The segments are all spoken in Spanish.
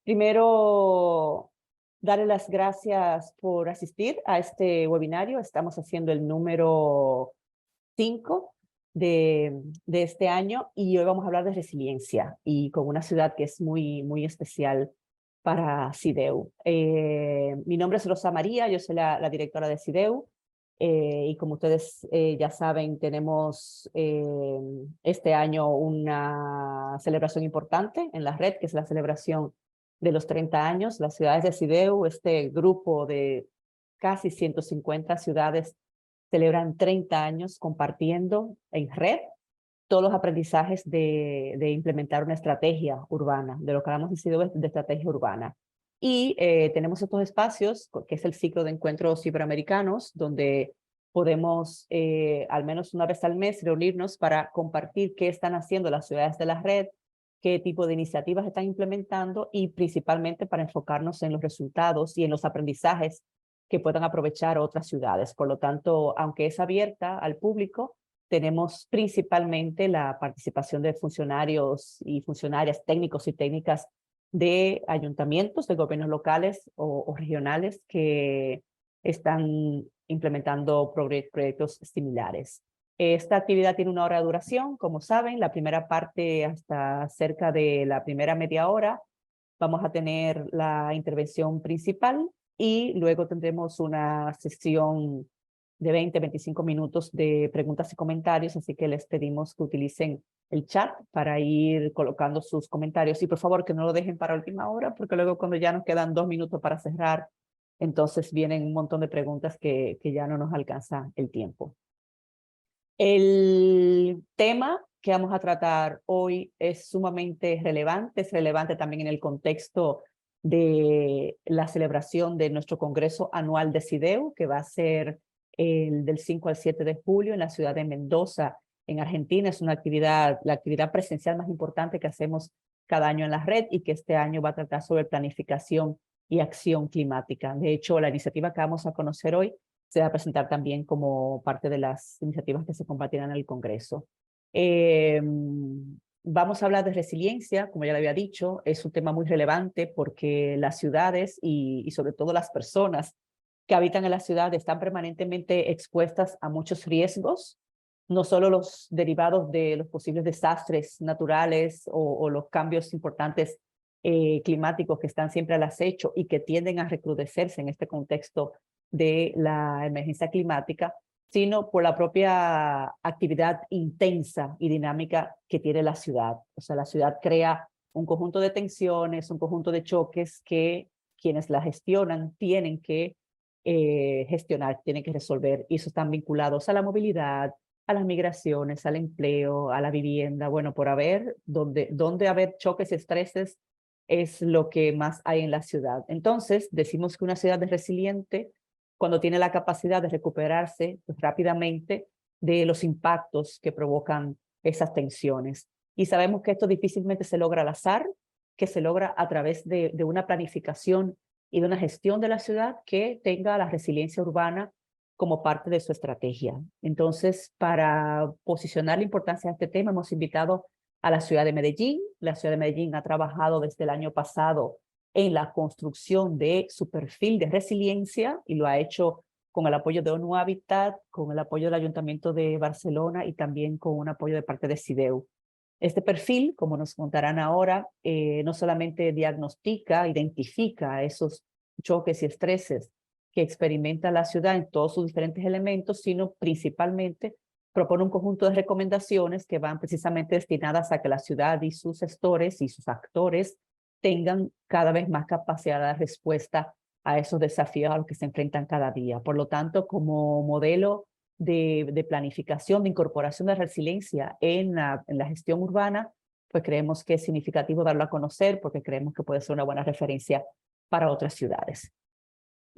Primero, darle las gracias por asistir a este webinario. Estamos haciendo el número 5 de este año y hoy vamos a hablar de resiliencia y con una ciudad que es muy especial para CIDEU. Mi nombre es Rosa María, yo soy la directora de CIDEU y como ustedes ya saben, tenemos este año una celebración importante en la red, que es la celebración de los 30 años. Las ciudades de CIDEU, este grupo de casi 150 ciudades, celebran 30 años compartiendo en red todos los aprendizajes de implementar una estrategia urbana, de lo que hablamos de estrategia urbana. Y tenemos estos espacios, que es el ciclo de encuentros iberoamericanos, donde podemos al menos una vez al mes reunirnos para compartir qué están haciendo las ciudades de la red, qué tipo de iniciativas están implementando y principalmente para enfocarnos en los resultados y en los aprendizajes que puedan aprovechar otras ciudades. Por lo tanto, aunque es abierta al público, tenemos principalmente la participación de funcionarios y funcionarias, técnicos y técnicas de ayuntamientos, de gobiernos locales o regionales que están implementando proyectos similares. Esta actividad tiene una hora de duración, como saben, la primera parte hasta cerca de la primera media hora vamos a tener la intervención principal y luego tendremos una sesión de 20-25 minutos de preguntas y comentarios, así que les pedimos que utilicen el chat para ir colocando sus comentarios y por favor que no lo dejen para última hora, porque luego cuando ya nos quedan 2 minutos para cerrar, entonces vienen un montón de preguntas que ya no nos alcanza el tiempo. El tema que vamos a tratar hoy es sumamente relevante, es relevante también en el contexto de la celebración de nuestro Congreso Anual de CIDEU, que va a ser el del 5 al 7 de julio en la ciudad de Mendoza, en Argentina. Es una actividad, la actividad presencial más importante que hacemos cada año en la red y que este año va a tratar sobre planificación y acción climática. De hecho, la iniciativa que vamos a conocer hoy se va a presentar también como parte de las iniciativas que se compartirán en el Congreso. Vamos a hablar de resiliencia, como ya le había dicho, es un tema muy relevante porque las ciudades y sobre todo las personas que habitan en la ciudad están permanentemente expuestas a muchos riesgos, no solo los derivados de los posibles desastres naturales o los cambios importantes climáticos que están siempre al acecho y que tienden a recrudecerse en este contexto de la emergencia climática, sino por la propia actividad intensa y dinámica que tiene la ciudad. O sea, la ciudad crea un conjunto de tensiones, un conjunto de choques que quienes la gestionan tienen que gestionar, tienen que resolver, y eso están vinculados a la movilidad, a las migraciones, al empleo, a la vivienda, bueno, por haber, donde haber choques y estreses es lo que más hay en la ciudad. Entonces, decimos que una ciudad es resiliente cuando tiene la capacidad de recuperarse pues, rápidamente de los impactos que provocan esas tensiones. Y sabemos que esto difícilmente se logra al azar, que se logra a través de una planificación y de una gestión de la ciudad que tenga la resiliencia urbana como parte de su estrategia. Entonces, para posicionar la importancia de este tema, hemos invitado a la ciudad de Medellín. La ciudad de Medellín ha trabajado desde el año pasado en la construcción de su perfil de resiliencia y lo ha hecho con el apoyo de ONU Habitat, con el apoyo del Ayuntamiento de Barcelona y también con un apoyo de parte de CIDEU. Este perfil, como nos contarán ahora, no solamente diagnostica, identifica esos choques y estreses que experimenta la ciudad en todos sus diferentes elementos, sino principalmente propone un conjunto de recomendaciones que van precisamente destinadas a que la ciudad y sus gestores y sus actores tengan cada vez más capacidad de dar respuesta a esos desafíos a los que se enfrentan cada día. Por lo tanto, como modelo de planificación, de incorporación de resiliencia en la gestión urbana, pues creemos que es significativo darlo a conocer porque creemos que puede ser una buena referencia para otras ciudades.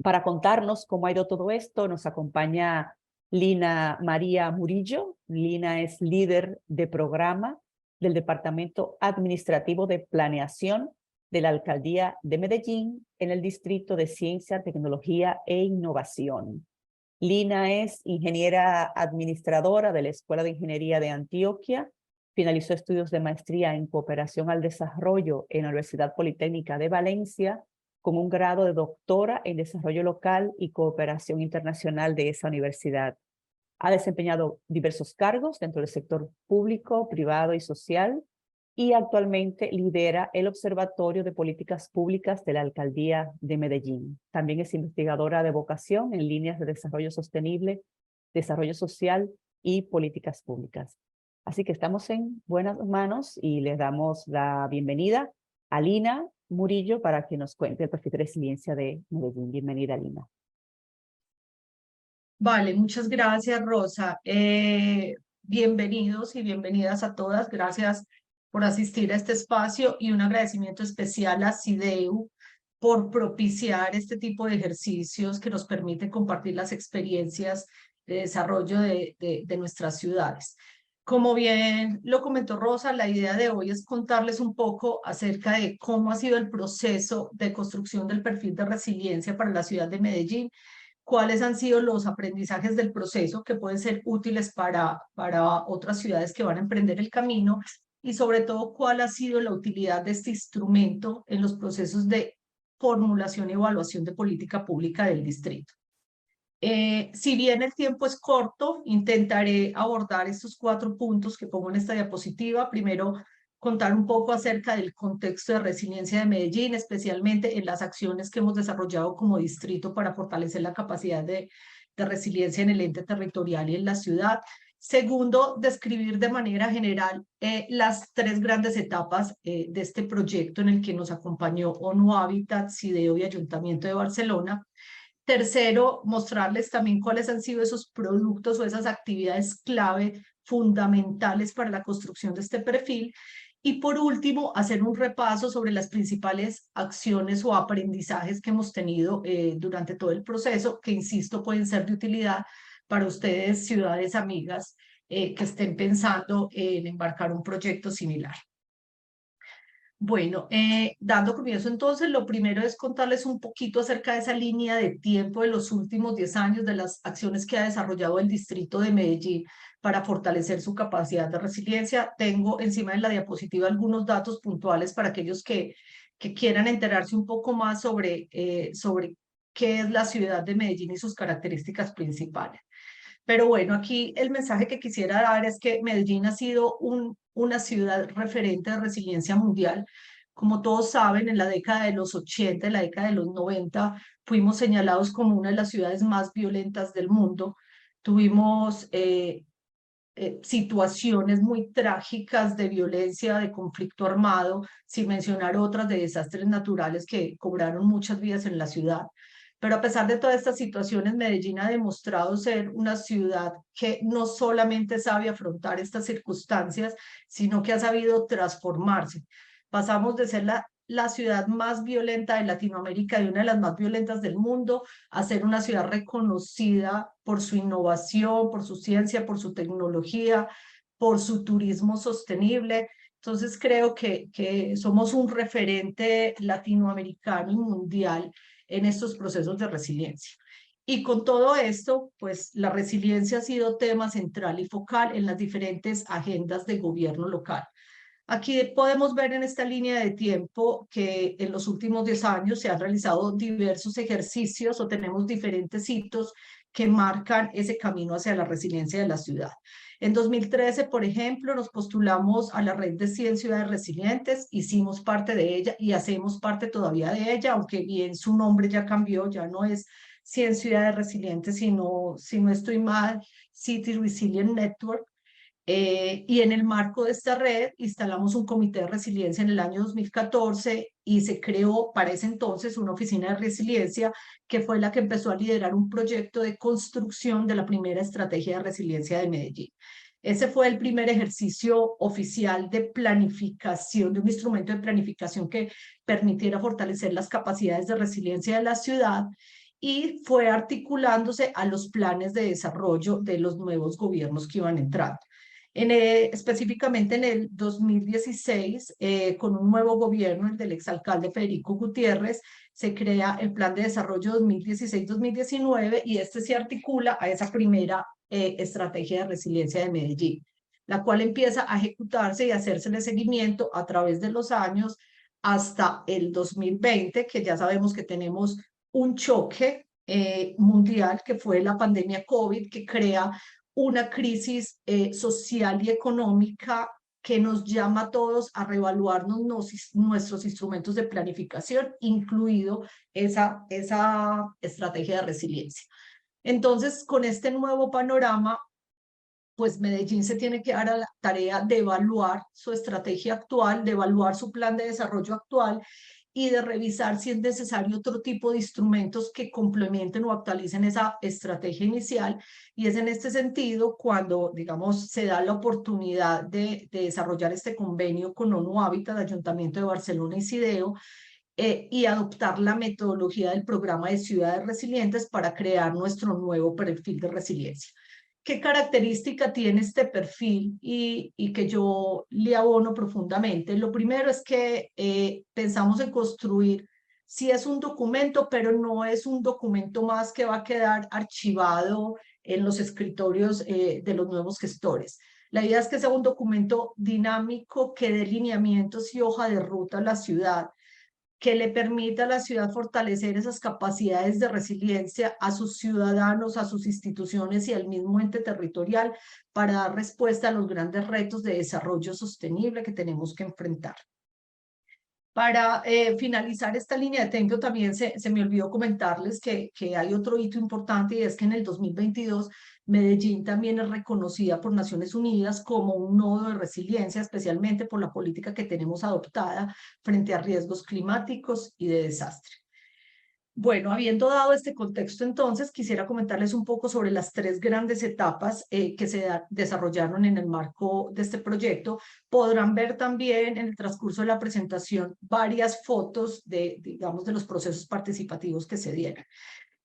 Para contarnos cómo ha ido todo esto, nos acompaña Lina María Murillo. Lina es líder de programa del Departamento Administrativo de Planeación de la Alcaldía de Medellín en el Distrito de Ciencia, Tecnología e Innovación. Lina es ingeniera administradora de la Escuela de Ingeniería de Antioquia Finalizó estudios de maestría en cooperación al desarrollo en la Universidad Politécnica de Valencia, con un grado de doctora en desarrollo local y cooperación internacional de esa universidad. Ha desempeñado diversos cargos dentro del sector público, privado y social, y actualmente lidera el Observatorio de Políticas Públicas de la Alcaldía de Medellín. También es investigadora de vocación en líneas de desarrollo sostenible, desarrollo social y políticas públicas. Así que estamos en buenas manos y les damos la bienvenida a Lina Murillo para que nos cuente el perfil de resiliencia de Medellín. Bienvenida, Lina. Vale, muchas gracias, Rosa. Bienvenidos y bienvenidas a todas. Gracias por asistir a este espacio y un agradecimiento especial a CIDEU por propiciar este tipo de ejercicios que nos permiten compartir las experiencias de desarrollo de nuestras ciudades. Como bien lo comentó Rosa, la idea de hoy es contarles un poco acerca de cómo ha sido el proceso de construcción del perfil de resiliencia para la ciudad de Medellín, cuáles han sido los aprendizajes del proceso que pueden ser útiles para otras ciudades que van a emprender el camino y sobre todo cuál ha sido la utilidad de este instrumento en los procesos de formulación y evaluación de política pública del distrito. Si bien el tiempo es corto, intentaré abordar estos 4 puntos que pongo en esta diapositiva. Primero, contar un poco acerca del contexto de resiliencia de Medellín, especialmente en las acciones que hemos desarrollado como distrito para fortalecer la capacidad de resiliencia en el ente territorial y en la ciudad. Segundo, describir de manera general las 3 grandes etapas de este proyecto en el que nos acompañó ONU Habitat, CIDEO y Ayuntamiento de Barcelona. Tercero, mostrarles también cuáles han sido esos productos o esas actividades clave fundamentales para la construcción de este perfil. Y por último, hacer un repaso sobre las principales acciones o aprendizajes que hemos tenido durante todo el proceso, que insisto, pueden ser de utilidad para ustedes, ciudades amigas, que estén pensando en embarcar un proyecto similar. Bueno, dando comienzo entonces, lo primero es contarles un poquito acerca de esa línea de tiempo de los últimos 10 años, de las acciones que ha desarrollado el distrito de Medellín para fortalecer su capacidad de resiliencia. Tengo encima de la diapositiva algunos datos puntuales para aquellos que quieran enterarse un poco más sobre qué es la ciudad de Medellín y sus características principales. Pero bueno, aquí el mensaje que quisiera dar es que Medellín ha sido una ciudad referente de resiliencia mundial. Como todos saben, en la década de los 80, en la década de los 90, fuimos señalados como una de las ciudades más violentas del mundo. Tuvimos situaciones muy trágicas de violencia, de conflicto armado, sin mencionar otras de desastres naturales que cobraron muchas vidas en la ciudad. Pero a pesar de todas estas situaciones, Medellín ha demostrado ser una ciudad que no solamente sabe afrontar estas circunstancias, sino que ha sabido transformarse. Pasamos de ser la ciudad más violenta de Latinoamérica y una de las más violentas del mundo, a ser una ciudad reconocida por su innovación, por su ciencia, por su tecnología, por su turismo sostenible. Entonces creo que somos un referente latinoamericano y mundial en estos procesos de resiliencia. Y con todo esto, pues la resiliencia ha sido tema central y focal en las diferentes agendas de gobierno local. Aquí podemos ver en esta línea de tiempo que en los últimos 10 años se han realizado diversos ejercicios o tenemos diferentes hitos que marcan ese camino hacia la resiliencia de la ciudad. En 2013, por ejemplo, nos postulamos a la red de 100 ciudades resilientes, hicimos parte de ella y hacemos parte todavía de ella, aunque bien su nombre ya cambió, ya no es 100 ciudades resilientes, sino, si no estoy mal, City Resilient Network. Y en el marco de esta red instalamos un comité de resiliencia en el año 2014 y se creó para ese entonces una oficina de resiliencia que fue la que empezó a liderar un proyecto de construcción de la primera estrategia de resiliencia de Medellín. Ese fue el primer ejercicio oficial de planificación, de un instrumento de planificación que permitiera fortalecer las capacidades de resiliencia de la ciudad y fue articulándose a los planes de desarrollo de los nuevos gobiernos que iban entrando. Específicamente en el 2016, con un nuevo gobierno, el del exalcalde Federico Gutiérrez, se crea el Plan de Desarrollo 2016-2019 y este se articula a esa primera estrategia de resiliencia de Medellín. la cual empieza a ejecutarse y a hacérsele seguimiento a través de los años hasta el 2020, que ya sabemos que tenemos un choque mundial, que fue la pandemia COVID, que crea una crisis social y económica que nos llama a todos a reevaluarnos nuestros instrumentos de planificación, incluido esa estrategia de resiliencia. Entonces, con este nuevo panorama, pues Medellín se tiene que dar a la tarea de evaluar su estrategia actual, de evaluar su plan de desarrollo actual y de revisar si es necesario otro tipo de instrumentos que complementen o actualicen esa estrategia inicial. Y es en este sentido cuando, digamos, se da la oportunidad de desarrollar este convenio con ONU Habitat, Ayuntamiento de Barcelona y Sideo, y adoptar la metodología del programa de ciudades resilientes para crear nuestro nuevo perfil de resiliencia. ¿Qué característica tiene este perfil y que yo le abono profundamente? Lo primero es que pensamos en construir, sí es un documento, pero no es un documento más que va a quedar archivado en los escritorios de los nuevos gestores. La idea es que sea un documento dinámico que dé lineamientos y hoja de ruta a la ciudad, que le permita a la ciudad fortalecer esas capacidades de resiliencia a sus ciudadanos, a sus instituciones y al mismo ente territorial para dar respuesta a los grandes retos de desarrollo sostenible que tenemos que enfrentar. Para finalizar esta línea de tiempo, también se me olvidó comentarles que hay otro hito importante, y es que en el 2022 Medellín también es reconocida por Naciones Unidas como un nodo de resiliencia, especialmente por la política que tenemos adoptada frente a riesgos climáticos y de desastre. Bueno, habiendo dado este contexto, entonces quisiera comentarles un poco sobre las tres grandes etapas que se desarrollaron en el marco de este proyecto. Podrán ver también en el transcurso de la presentación varias fotos digamos, de los procesos participativos que se dieron.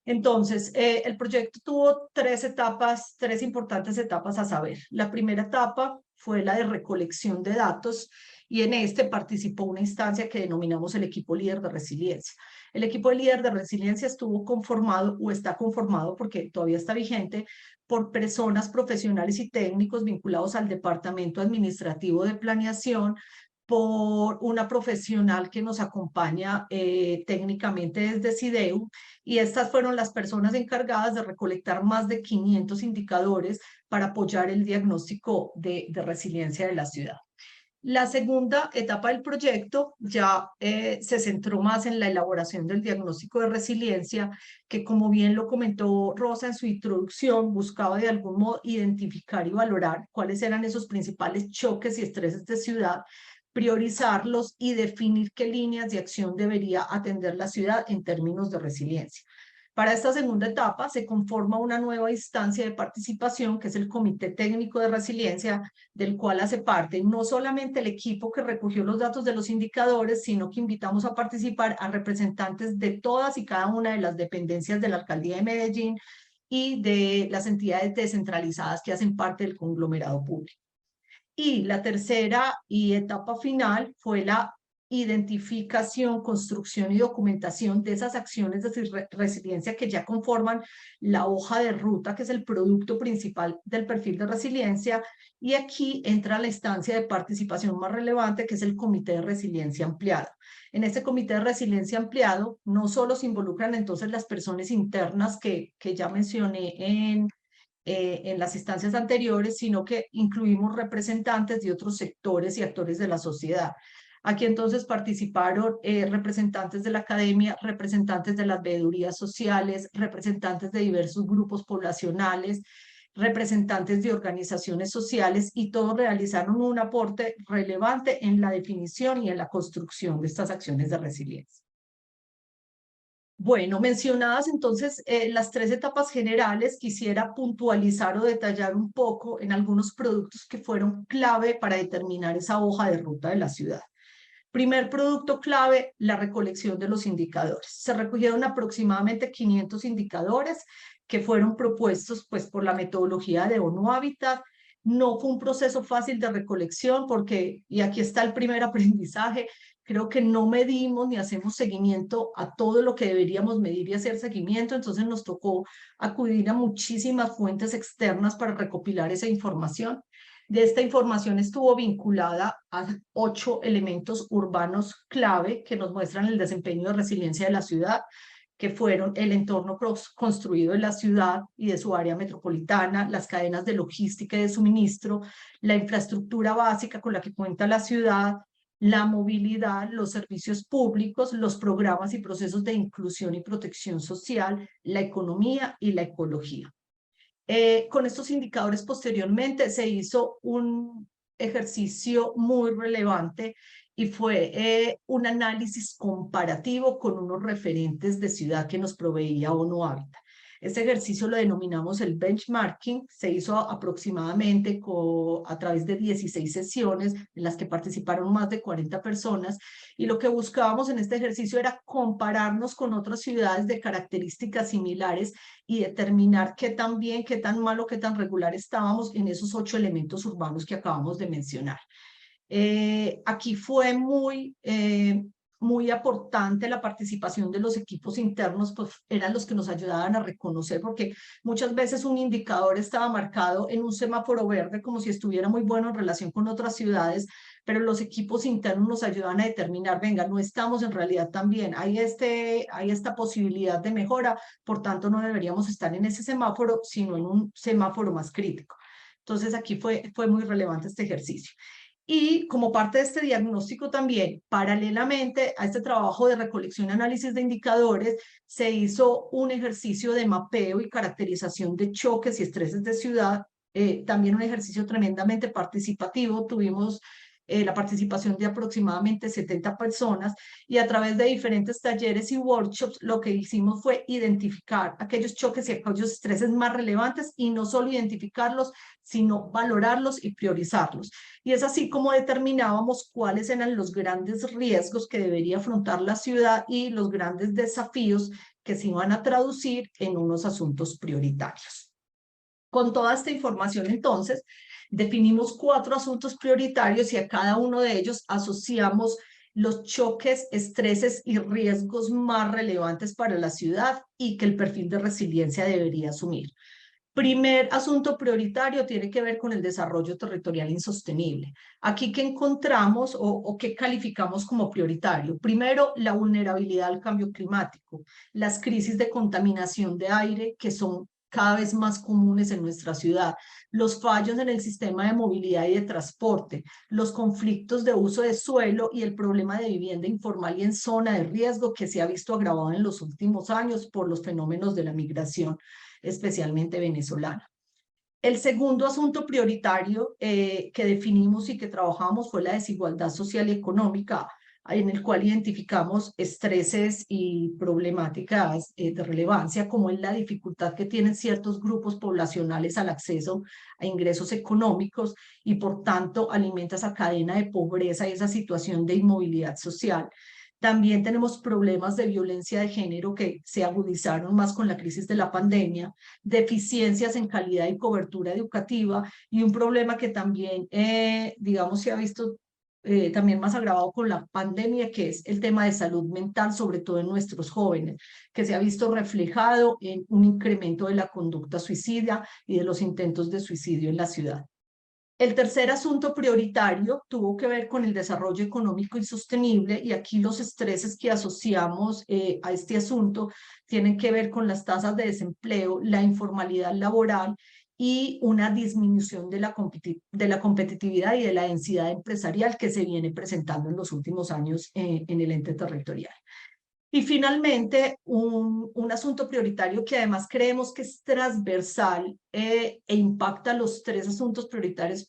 Entonces, el proyecto tuvo tres etapas, tres importantes etapas a saber. La primera etapa fue la de recolección de datos, y en este participó una instancia que denominamos el equipo líder de resiliencia. El equipo líder de resiliencia estuvo conformado o está conformado, porque todavía está vigente, por personas profesionales y técnicos vinculados al Departamento Administrativo de Planeación, por una profesional que nos acompaña técnicamente desde CIDEU, y estas fueron las personas encargadas de recolectar más de 500 indicadores para apoyar el diagnóstico de resiliencia de la ciudad. La segunda etapa del proyecto ya se centró más en la elaboración del diagnóstico de resiliencia, que, como bien lo comentó Rosa en su introducción, buscaba de algún modo identificar y valorar cuáles eran esos principales choques y estreses de ciudad, priorizarlos y definir qué líneas de acción debería atender la ciudad en términos de resiliencia. Para esta segunda etapa se conforma una nueva instancia de participación, que es el Comité Técnico de Resiliencia, del cual hace parte no solamente el equipo que recogió los datos de los indicadores, sino que invitamos a participar a representantes de todas y cada una de las dependencias de la Alcaldía de Medellín y de las entidades descentralizadas que hacen parte del conglomerado público. Y la tercera y etapa final fue la identificación, construcción y documentación de esas acciones de resiliencia que ya conforman la hoja de ruta, que es el producto principal del perfil de resiliencia. Y aquí entra la instancia de participación más relevante, que es el Comité de Resiliencia Ampliado. En este Comité de Resiliencia Ampliado no solo se involucran entonces las personas internas que ya mencioné en las instancias anteriores, sino que incluimos representantes de otros sectores y actores de la sociedad. Aquí entonces participaron representantes de la academia, representantes de las veedurías sociales, representantes de diversos grupos poblacionales, representantes de organizaciones sociales, y todos realizaron un aporte relevante en la definición y en la construcción de estas acciones de resiliencia. Bueno, mencionadas entonces las tres etapas generales, quisiera puntualizar o detallar un poco en algunos productos que fueron clave para determinar esa hoja de ruta de la ciudad. Primer producto clave, la recolección de los indicadores. Se recogieron aproximadamente 500 indicadores que fueron propuestos pues, por la metodología de ONU Habitat. No fue un proceso fácil de recolección porque, y aquí está el primer aprendizaje, creo que no medimos ni hacemos seguimiento a todo lo que deberíamos medir y hacer seguimiento, entonces nos tocó acudir a muchísimas fuentes externas para recopilar esa información. De esta información estuvo vinculada a 8 elementos urbanos clave que nos muestran el desempeño de resiliencia de la ciudad, que fueron el entorno construido de la ciudad y de su área metropolitana, las cadenas de logística y de suministro, la infraestructura básica con la que cuenta la ciudad, la movilidad, los servicios públicos, los programas y procesos de inclusión y protección social, la economía y la ecología. Con estos indicadores posteriormente se hizo un ejercicio muy relevante y fue un análisis comparativo con unos referentes de ciudad que nos proveía ONU Habitat. Este ejercicio lo denominamos el benchmarking, se hizo aproximadamente a través de 16 sesiones en las que participaron más de 40 personas, y lo que buscábamos en este ejercicio era compararnos con otras ciudades de características similares y determinar qué tan bien, qué tan malo, qué tan regular estábamos en esos 8 elementos urbanos que acabamos de mencionar. Aquí fue muy aportante la participación de los equipos internos, pues eran los que nos ayudaban a reconocer, porque muchas veces un indicador estaba marcado en un semáforo verde como si estuviera muy bueno en relación con otras ciudades, pero los equipos internos nos ayudaban a determinar, venga, no estamos en realidad tan bien, hay esta posibilidad de mejora, por tanto no deberíamos estar en ese semáforo, sino en un semáforo más crítico. Entonces aquí fue muy relevante este ejercicio. Y como parte de este diagnóstico también, paralelamente a este trabajo de recolección y análisis de indicadores, se hizo un ejercicio de mapeo y caracterización de choques y estreses de ciudad, también un ejercicio tremendamente participativo. Tuvimos la participación de aproximadamente 70 personas, y a través de diferentes talleres y workshops lo que hicimos fue identificar aquellos choques y aquellos estreses más relevantes, y no solo identificarlos, sino valorarlos y priorizarlos. Y es así como determinábamos cuáles eran los grandes riesgos que debería afrontar la ciudad y los grandes desafíos que se iban a traducir en unos asuntos prioritarios. Con toda esta información, entonces, definimos 4 asuntos prioritarios y a cada uno de ellos asociamos los choques, estreses y riesgos más relevantes para la ciudad y que el perfil de resiliencia debería asumir. Primer asunto prioritario tiene que ver con el desarrollo territorial insostenible. Aquí, ¿qué encontramos o qué calificamos como prioritario? Primero, la vulnerabilidad al cambio climático, las crisis de contaminación de aire que son cada vez más comunes en nuestra ciudad, los fallos en el sistema de movilidad y de transporte, los conflictos de uso de suelo y el problema de vivienda informal y en zona de riesgo que se ha visto agravado en los últimos años por los fenómenos de la migración, especialmente venezolana. El segundo asunto prioritario que definimos y que trabajamos fue la desigualdad social y económica, en el cual identificamos estreses y problemáticas de relevancia, como es la dificultad que tienen ciertos grupos poblacionales al acceso a ingresos económicos, y por tanto alimenta esa cadena de pobreza y esa situación de inmovilidad social. También tenemos problemas de violencia de género que se agudizaron más con la crisis de la pandemia, deficiencias en calidad y cobertura educativa, y un problema que también, digamos, se ha visto también más agravado con la pandemia, que es el tema de salud mental, sobre todo en nuestros jóvenes, que se ha visto reflejado en un incremento de la conducta suicida y de los intentos de suicidio en la ciudad. El tercer asunto prioritario tuvo que ver con el desarrollo económico y sostenible, y aquí los estreses que asociamos a este asunto tienen que ver con las tasas de desempleo, la informalidad laboral y una disminución de la competitividad y de la densidad empresarial que se viene presentando en los últimos años en el ente territorial. Y finalmente, un asunto prioritario que además creemos que es transversal e impacta los 3 asuntos prioritarios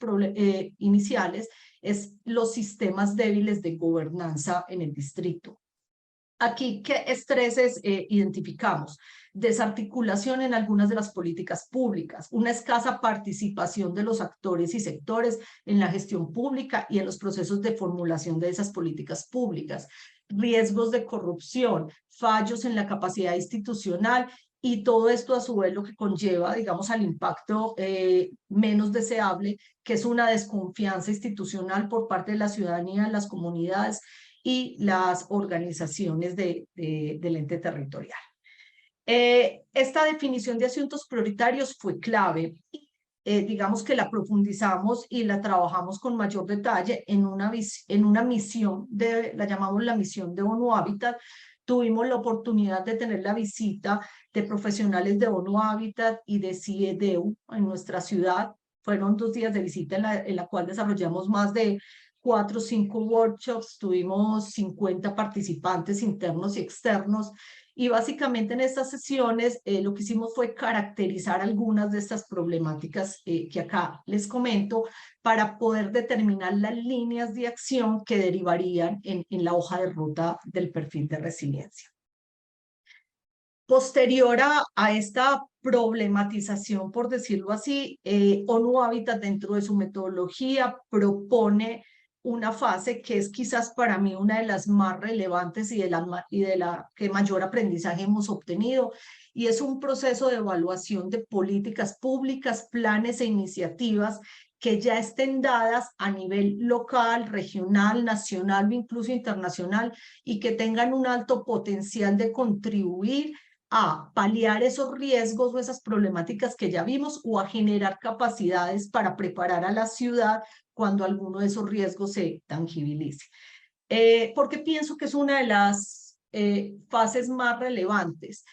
iniciales, es los sistemas débiles de gobernanza en el distrito. Aquí, ¿qué estreses identificamos? Desarticulación en algunas de las políticas públicas, una escasa participación de los actores y sectores en la gestión pública y en los procesos de formulación de esas políticas públicas, riesgos de corrupción, fallos en la capacidad institucional, y todo esto a su vez lo que conlleva, digamos, al impacto menos deseable, que es una desconfianza institucional por parte de la ciudadanía, de las comunidades y las organizaciones del ente territorial. Esta definición de asuntos prioritarios fue clave. digamos que la profundizamos y la trabajamos con mayor detalle en una misión, la llamamos la misión de ONU Habitat. Tuvimos la oportunidad de tener la visita de profesionales de ONU Habitat y de CIEDEU en nuestra ciudad. Fueron 2 días de visita en la cual desarrollamos más de 4 o 5 workshops, tuvimos 50 participantes internos y externos, y básicamente en estas sesiones lo que hicimos fue caracterizar algunas de estas problemáticas que acá les comento para poder determinar las líneas de acción que derivarían en la hoja de ruta del perfil de resiliencia. Posterior a esta problematización, por decirlo así, ONU Habitat dentro de su metodología propone una fase que es quizás para mí una de las más relevantes y de la que mayor aprendizaje hemos obtenido, y es un proceso de evaluación de políticas públicas, planes e iniciativas que ya estén dadas a nivel local, regional, nacional o incluso internacional, y que tengan un alto potencial de contribuir a paliar esos riesgos o esas problemáticas que ya vimos, o a generar capacidades para preparar a la ciudad cuando alguno de esos riesgos se tangibilice. ¿Por qué pienso que es una de las fases más relevantes?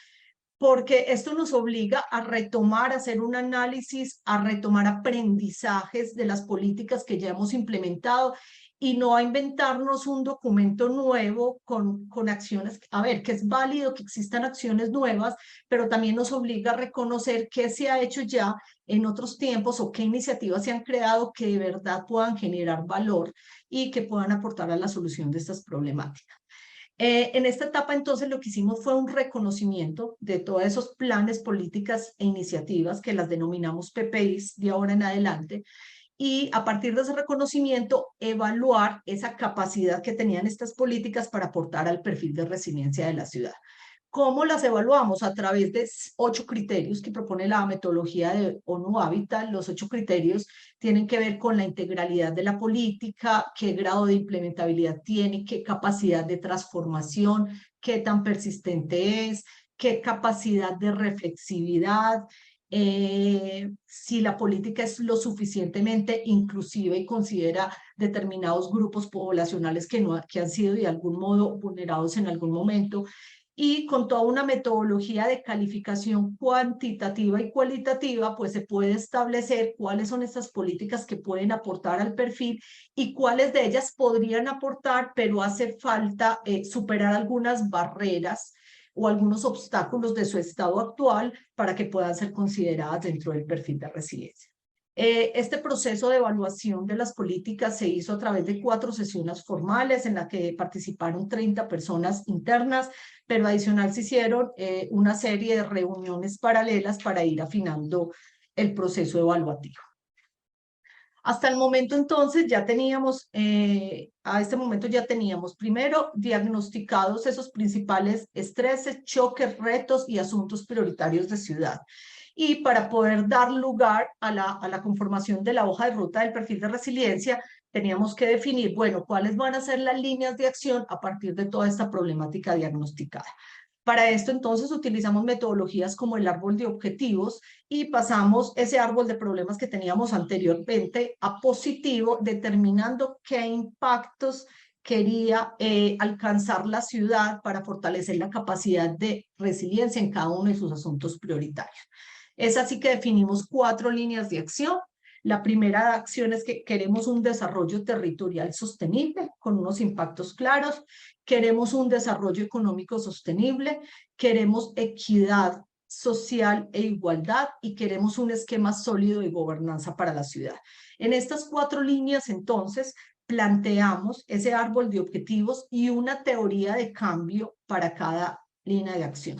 Porque esto nos obliga a retomar, a hacer un análisis, a retomar aprendizajes de las políticas que ya hemos implementado, y no a inventarnos un documento nuevo con acciones. A ver, que es válido que existan acciones nuevas, pero también nos obliga a reconocer qué se ha hecho ya en otros tiempos o qué iniciativas se han creado que de verdad puedan generar valor y que puedan aportar a la solución de estas problemáticas. En esta etapa, entonces, lo que hicimos fue un reconocimiento de todos esos planes, políticas e iniciativas que las denominamos PPIs de ahora en adelante, y a partir de ese reconocimiento, evaluar esa capacidad que tenían estas políticas para aportar al perfil de resiliencia de la ciudad. ¿Cómo las evaluamos? A través de 8 criterios que propone la metodología de ONU Habitat. Los 8 criterios tienen que ver con la integralidad de la política, qué grado de implementabilidad tiene, qué capacidad de transformación, qué tan persistente es, qué capacidad de reflexividad, si la política es lo suficientemente inclusiva y considera determinados grupos poblacionales que han sido de algún modo vulnerados en algún momento, y con toda una metodología de calificación cuantitativa y cualitativa, pues se puede establecer cuáles son estas políticas que pueden aportar al perfil y cuáles de ellas podrían aportar, pero hace falta superar algunas barreras o algunos obstáculos de su estado actual para que puedan ser consideradas dentro del perfil de resiliencia. Este proceso de evaluación de las políticas se hizo a través de 4 sesiones formales en las que participaron 30 personas internas, pero adicional se hicieron una serie de reuniones paralelas para ir afinando el proceso evaluativo. Hasta el momento entonces ya teníamos, a este momento ya teníamos primero diagnosticados esos principales estreses, choques, retos y asuntos prioritarios de ciudad. Y para poder dar lugar a la conformación de la hoja de ruta del perfil de resiliencia, teníamos que definir, bueno, cuáles van a ser las líneas de acción a partir de toda esta problemática diagnosticada. Para esto, entonces, utilizamos metodologías como el árbol de objetivos y pasamos ese árbol de problemas que teníamos anteriormente a positivo, determinando qué impactos quería alcanzar la ciudad para fortalecer la capacidad de resiliencia en cada uno de sus asuntos prioritarios. Es así que definimos 4 líneas de acción. La primera acción es que queremos un desarrollo territorial sostenible con unos impactos claros. Queremos un desarrollo económico sostenible, queremos equidad social e igualdad, y queremos un esquema sólido de gobernanza para la ciudad. En estas 4 líneas, entonces, planteamos ese árbol de objetivos y una teoría de cambio para cada línea de acción.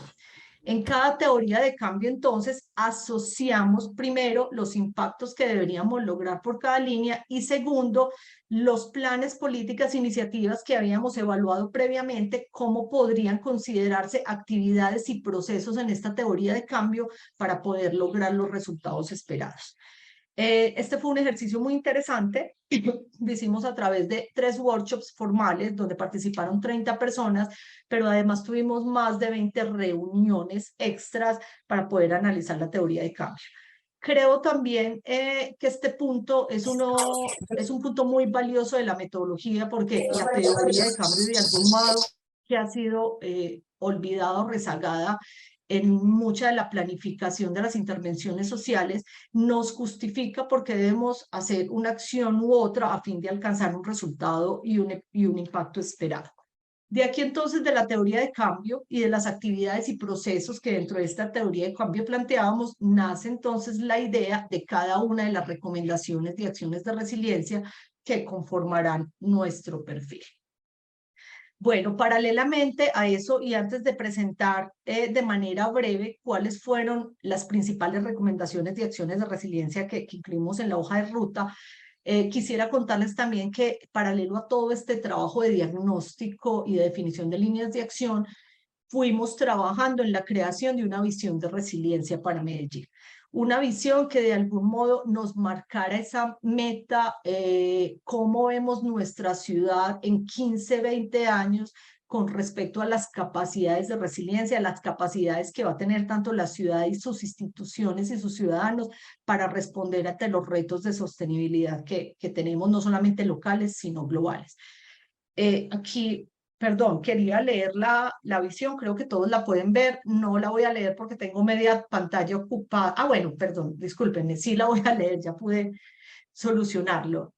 En cada teoría de cambio, entonces, asociamos primero los impactos que deberíamos lograr por cada línea y segundo, los planes, políticas, iniciativas que habíamos evaluado previamente, cómo podrían considerarse actividades y procesos en esta teoría de cambio para poder lograr los resultados esperados. Este fue un ejercicio muy interesante. Lo hicimos a través de 3 workshops formales donde participaron 30 personas, pero además tuvimos más de 20 reuniones extras para poder analizar la teoría de cambio. Creo también que este punto es un punto muy valioso de la metodología, porque la teoría de cambio, de algún modo, que ha sido olvidada o rezagada en mucha de la planificación de las intervenciones sociales, nos justifica porque debemos hacer una acción u otra a fin de alcanzar un resultado y un impacto esperado. De aquí entonces, de la teoría de cambio y de las actividades y procesos que dentro de esta teoría de cambio planteábamos, nace entonces la idea de cada una de las recomendaciones de acciones de resiliencia que conformarán nuestro perfil. Bueno, paralelamente a eso, y antes de presentar de manera breve cuáles fueron las principales recomendaciones de acciones de resiliencia que incluimos en la hoja de ruta, quisiera contarles también que, paralelo a todo este trabajo de diagnóstico y de definición de líneas de acción, fuimos trabajando en la creación de una visión de resiliencia para Medellín. Una visión que de algún modo nos marcara esa meta, cómo vemos nuestra ciudad en 15, 20 años con respecto a las capacidades de resiliencia, las capacidades que va a tener tanto la ciudad y sus instituciones y sus ciudadanos para responder ante los retos de sostenibilidad que tenemos, no solamente locales, sino globales. Aquí, perdón, quería leer la visión, creo que todos la pueden ver, no la voy a leer porque tengo media pantalla ocupada. Ah, bueno, perdón, discúlpenme, sí la voy a leer, ya pude solucionarlo.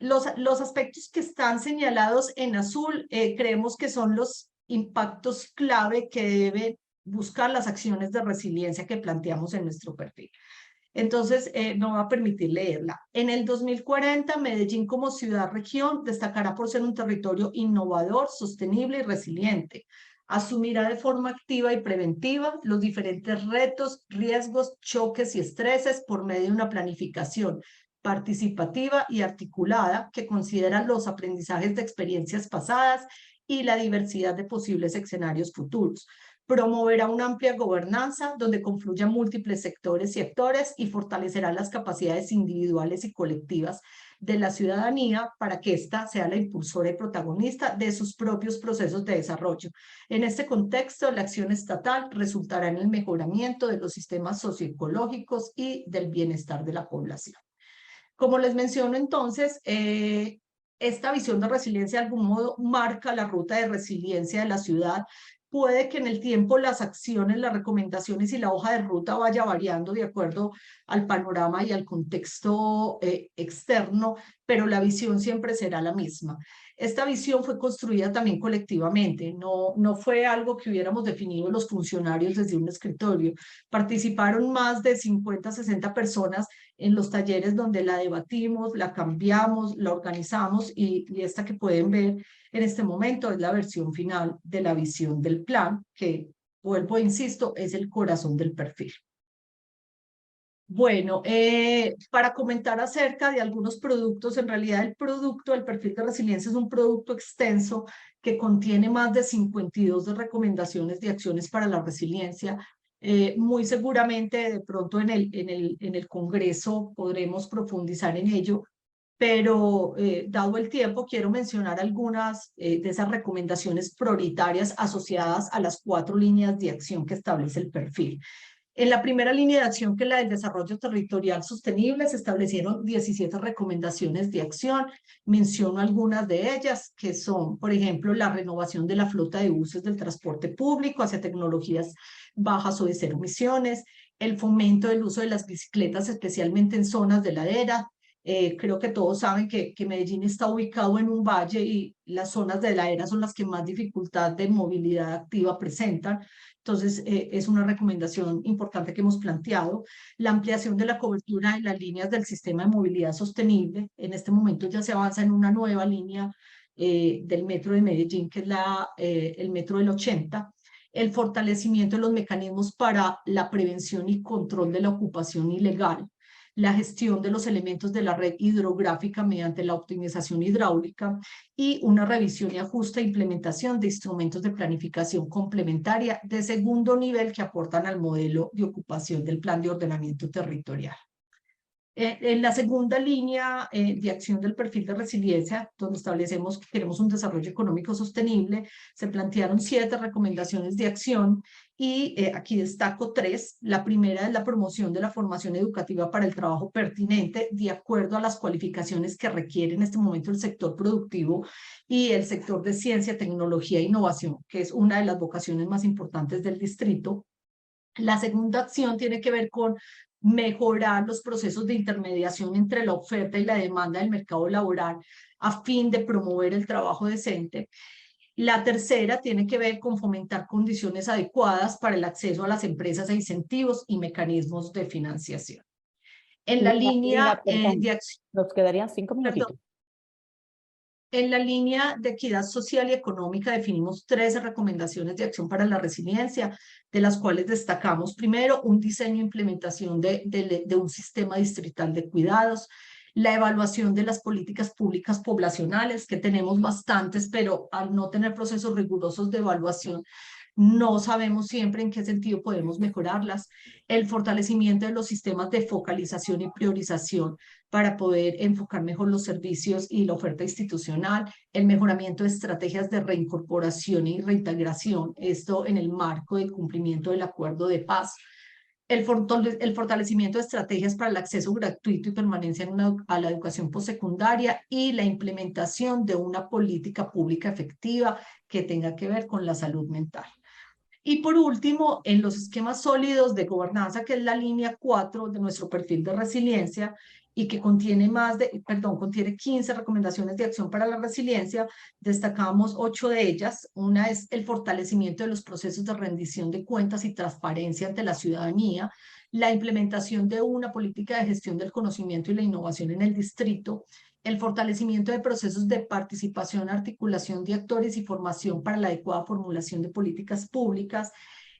Los aspectos que están señalados en azul, creemos que son los impactos clave que deben buscar las acciones de resiliencia que planteamos en nuestro perfil. Entonces, me va a permitir leerla. En el 2040, Medellín como ciudad-región destacará por ser un territorio innovador, sostenible y resiliente. Asumirá de forma activa y preventiva los diferentes retos, riesgos, choques y estreses por medio de una planificación participativa y articulada que considera los aprendizajes de experiencias pasadas y la diversidad de posibles escenarios futuros. Promoverá una amplia gobernanza donde confluyan múltiples sectores y actores y fortalecerá las capacidades individuales y colectivas de la ciudadanía para que ésta sea la impulsora y protagonista de sus propios procesos de desarrollo. En este contexto, la acción estatal resultará en el mejoramiento de los sistemas socioecológicos y del bienestar de la población. Como les menciono entonces, esta visión de resiliencia de algún modo marca la ruta de resiliencia de la ciudad. Puede que en el tiempo las acciones, las recomendaciones y la hoja de ruta vaya variando de acuerdo al panorama y al contexto externo, pero la visión siempre será la misma. Esta visión fue construida también colectivamente, no fue algo que hubiéramos definido los funcionarios desde un escritorio. Participaron más de 50, 60 personas en los talleres donde la debatimos, la cambiamos, la organizamos y esta que pueden ver en este momento es la versión final de la visión del plan, que, vuelvo e insisto, es el corazón del perfil. Bueno, para comentar acerca de algunos productos, en realidad el producto del perfil de resiliencia es un producto extenso que contiene más de 52 de recomendaciones de acciones para la resiliencia. Muy seguramente de pronto en el Congreso podremos profundizar en ello, pero dado el tiempo quiero mencionar algunas de esas recomendaciones prioritarias asociadas a las 4 líneas de acción que establece el perfil. En la primera línea de acción, que es la del desarrollo territorial sostenible, se establecieron 17 recomendaciones de acción. Menciono algunas de ellas, que son, por ejemplo, la renovación de la flota de buses del transporte público hacia tecnologías bajas o de cero emisiones, el fomento del uso de las bicicletas, especialmente en zonas de ladera. Creo que todos saben que Medellín está ubicado en un valle y las zonas de ladera son las que más dificultad de movilidad activa presentan. Entonces, es una recomendación importante que hemos planteado. La ampliación de la cobertura de las líneas del sistema de movilidad sostenible. En este momento ya se avanza en una nueva línea del metro de Medellín, que es el metro del 80. El fortalecimiento de los mecanismos para la prevención y control de la ocupación ilegal, la gestión de los elementos de la red hidrográfica mediante la optimización hidráulica y una revisión y ajuste e implementación de instrumentos de planificación complementaria de segundo nivel que aportan al modelo de ocupación del plan de ordenamiento territorial. En la segunda línea de acción del perfil de resiliencia, donde establecemos que queremos un desarrollo económico sostenible, se plantearon 7 recomendaciones de acción y aquí destaco 3. La primera es la promoción de la formación educativa para el trabajo pertinente de acuerdo a las cualificaciones que requiere en este momento el sector productivo y el sector de ciencia, tecnología e innovación, que es una de las vocaciones más importantes del distrito. La segunda acción tiene que ver con mejorar los procesos de intermediación entre la oferta y la demanda del mercado laboral a fin de promover el trabajo decente. La tercera tiene que ver con fomentar condiciones adecuadas para el acceso a las empresas e incentivos y mecanismos de financiación. En la línea Perdón, de acción, nos quedarían 5 perdón, minutitos. en la línea de equidad social y económica definimos 13 recomendaciones de acción para la resiliencia, de las cuales destacamos primero un diseño e implementación de un sistema distrital de cuidados, la evaluación de las políticas públicas poblacionales, que tenemos bastantes, pero al no tener procesos rigurosos de evaluación, no sabemos siempre en qué sentido podemos mejorarlas, el fortalecimiento de los sistemas de focalización y priorización para poder enfocar mejor los servicios y la oferta institucional, el mejoramiento de estrategias de reincorporación y reintegración, esto en el marco del cumplimiento del acuerdo de paz, el fortalecimiento de estrategias para el acceso gratuito y permanencia a la educación postsecundaria y la implementación de una política pública efectiva que tenga que ver con la salud mental. Y por último, en los esquemas sólidos de gobernanza, que es la línea 4 de nuestro perfil de resiliencia y que contiene 15 recomendaciones de acción para la resiliencia, destacamos 8 de ellas. Una es el fortalecimiento de los procesos de rendición de cuentas y transparencia ante la ciudadanía, la implementación de una política de gestión del conocimiento y la innovación en el distrito, el fortalecimiento de procesos de participación, articulación de actores y formación para la adecuada formulación de políticas públicas,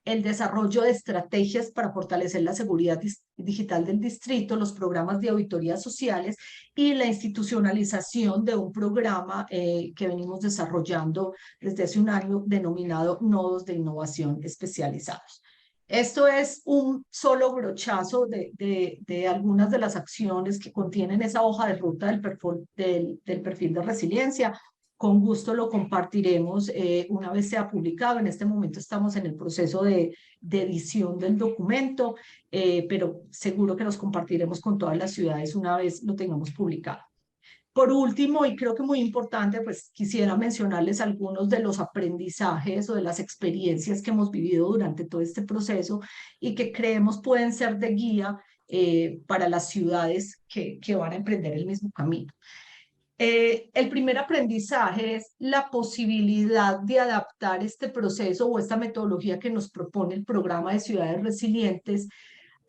el desarrollo de estrategias para fortalecer la seguridad digital del distrito, los programas de auditorías sociales y la institucionalización de un programa que venimos desarrollando desde hace un año denominado Nodos de Innovación Especializados. Esto es un solo brochazo de algunas de las acciones que contienen esa hoja de ruta del perfil de resiliencia. Con gusto lo compartiremos una vez sea publicado. En este momento estamos en el proceso de edición del documento, pero seguro que los compartiremos con todas las ciudades una vez lo tengamos publicado. Por último, y creo que muy importante, pues quisiera mencionarles algunos de los aprendizajes o de las experiencias que hemos vivido durante todo este proceso y que creemos pueden ser de guía para las ciudades que van a emprender el mismo camino. El primer aprendizaje es la posibilidad de adaptar este proceso o esta metodología que nos propone el programa de ciudades resilientes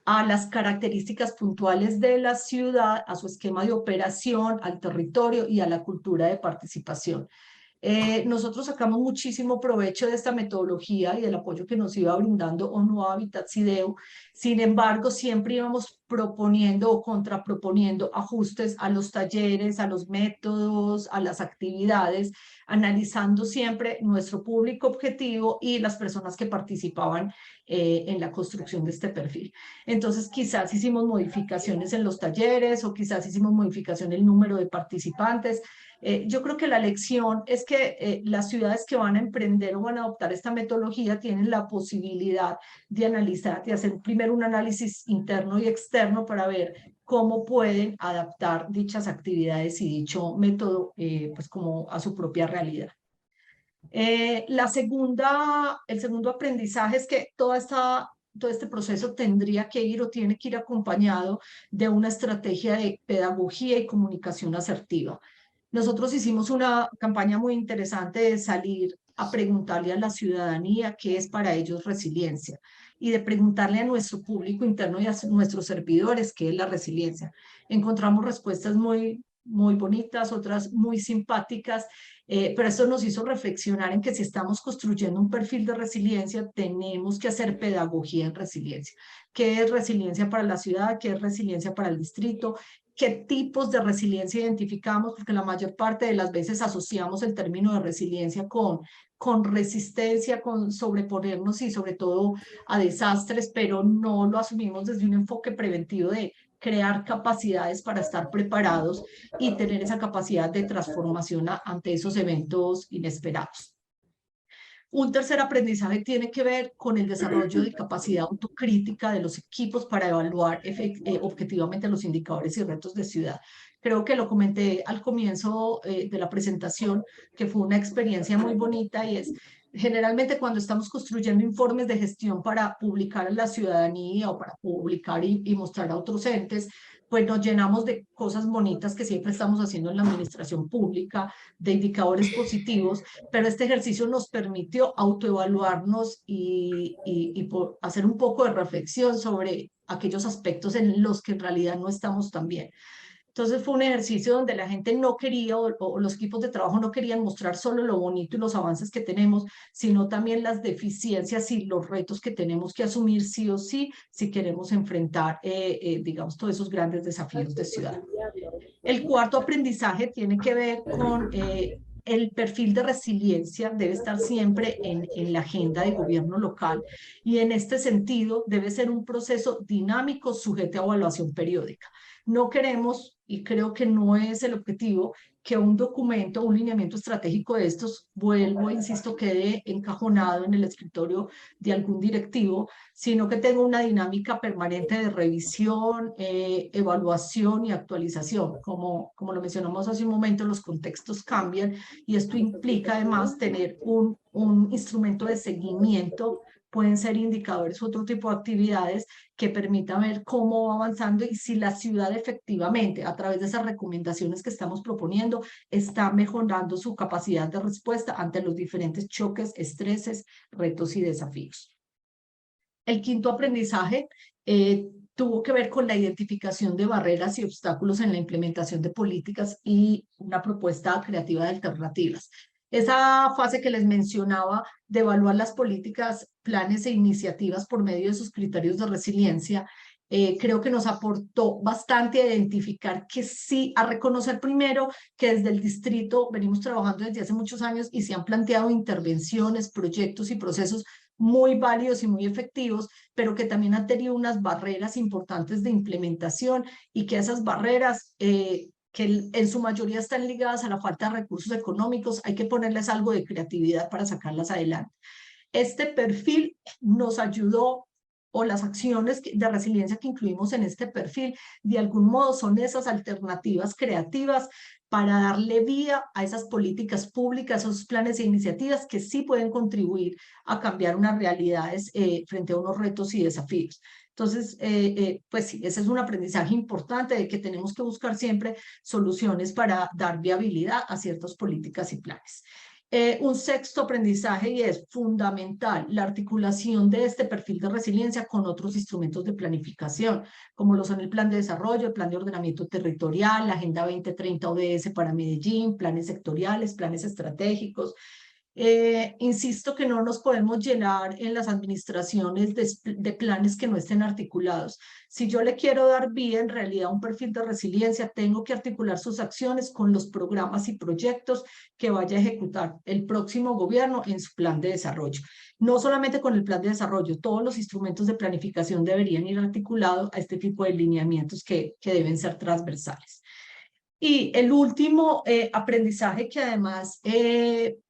a las características puntuales de la ciudad, a su esquema de operación, al territorio y a la cultura de participación. Nosotros sacamos muchísimo provecho de esta metodología y del apoyo que nos iba brindando ONU Habitat CIDEO. Sin embargo, siempre íbamos proponiendo o contraproponiendo ajustes a los talleres, a los métodos, a las actividades, analizando siempre nuestro público objetivo y las personas que participaban en la construcción de este perfil. Entonces, quizás hicimos modificaciones en los talleres o quizás hicimos modificación en el número de participantes. Yo creo que la lección es que las ciudades que van a emprender o van a adoptar esta metodología tienen la posibilidad de analizar, de hacer primero un análisis interno y externo para ver cómo pueden adaptar dichas actividades y dicho método pues como a su propia realidad. El segundo aprendizaje es que todo este proceso tendría que ir o tiene que ir acompañado de una estrategia de pedagogía y comunicación asertiva. Nosotros hicimos una campaña muy interesante de salir a preguntarle a la ciudadanía qué es para ellos resiliencia y de preguntarle a nuestro público interno y a nuestros servidores qué es la resiliencia. Encontramos respuestas muy bonitas, otras muy simpáticas, pero esto nos hizo reflexionar en que si estamos construyendo un perfil de resiliencia, tenemos que hacer pedagogía en resiliencia. ¿Qué es resiliencia para la ciudad? ¿Qué es resiliencia para el distrito? ¿Qué tipos de resiliencia identificamos? Porque la mayor parte de las veces asociamos el término de resiliencia con resistencia, con sobreponernos y sobre todo a desastres, pero no lo asumimos desde un enfoque preventivo de crear capacidades para estar preparados y tener esa capacidad de transformación ante esos eventos inesperados. Un tercer aprendizaje tiene que ver con el desarrollo de capacidad autocrítica de los equipos para evaluar objetivamente los indicadores y retos de ciudad. Creo que lo comenté al comienzo de la presentación, que fue una experiencia muy bonita y es generalmente cuando estamos construyendo informes de gestión para publicar a la ciudadanía o para publicar y mostrar a otros entes, pues nos llenamos de cosas bonitas que siempre estamos haciendo en la administración pública, de indicadores positivos, pero este ejercicio nos permitió autoevaluarnos y hacer un poco de reflexión sobre aquellos aspectos en los que en realidad no estamos tan bien. Entonces fue un ejercicio donde la gente no quería, o los equipos de trabajo no querían mostrar solo lo bonito y los avances que tenemos, sino también las deficiencias y los retos que tenemos que asumir sí o sí si queremos enfrentar, digamos, todos esos grandes desafíos de ciudad. El cuarto aprendizaje tiene que ver con el perfil de resiliencia, debe estar siempre en la agenda de gobierno local y en este sentido debe ser un proceso dinámico sujeto a evaluación periódica. No queremos, y creo que no es el objetivo, que un documento, un lineamiento estratégico de estos, vuelvo, insisto, quede encajonado en el escritorio de algún directivo, sino que tenga una dinámica permanente de revisión, evaluación y actualización. Como lo mencionamos hace un momento, los contextos cambian y esto implica además tener un instrumento de seguimiento, pueden ser indicadores u otro tipo de actividades que permita ver cómo va avanzando y si la ciudad efectivamente, a través de esas recomendaciones que estamos proponiendo, está mejorando su capacidad de respuesta ante los diferentes choques, estreses, retos y desafíos. El quinto aprendizaje tuvo que ver con la identificación de barreras y obstáculos en la implementación de políticas y una propuesta creativa de alternativas. Esa fase que les mencionaba de evaluar las políticas, planes e iniciativas por medio de sus criterios de resiliencia, creo que nos aportó bastante a identificar que sí, a reconocer primero que desde el distrito venimos trabajando desde hace muchos años y se han planteado intervenciones, proyectos y procesos muy válidos y muy efectivos, pero que también han tenido unas barreras importantes de implementación y que esas barreras que en su mayoría están ligadas a la falta de recursos económicos, hay que ponerles algo de creatividad para sacarlas adelante. Este perfil nos ayudó, o las acciones de resiliencia que incluimos en este perfil, de algún modo son esas alternativas creativas para darle vida a esas políticas públicas, esos planes e iniciativas que sí pueden contribuir a cambiar unas realidades frente a unos retos y desafíos. Entonces, pues sí, ese es un aprendizaje importante de que tenemos que buscar siempre soluciones para dar viabilidad a ciertas políticas y planes. Un sexto aprendizaje y es fundamental la articulación de este perfil de resiliencia con otros instrumentos de planificación, como lo son el plan de desarrollo, el plan de ordenamiento territorial, la Agenda 2030 ODS para Medellín, planes sectoriales, planes estratégicos. Insisto que no nos podemos llenar en las administraciones de planes que no estén articulados. Si yo le quiero dar vía en realidad a un perfil de resiliencia, tengo que articular sus acciones con los programas y proyectos que vaya a ejecutar el próximo gobierno en su plan de desarrollo. No solamente con el plan de desarrollo, todos los instrumentos de planificación deberían ir articulados a este tipo de lineamientos que deben ser transversales. Y el último aprendizaje que además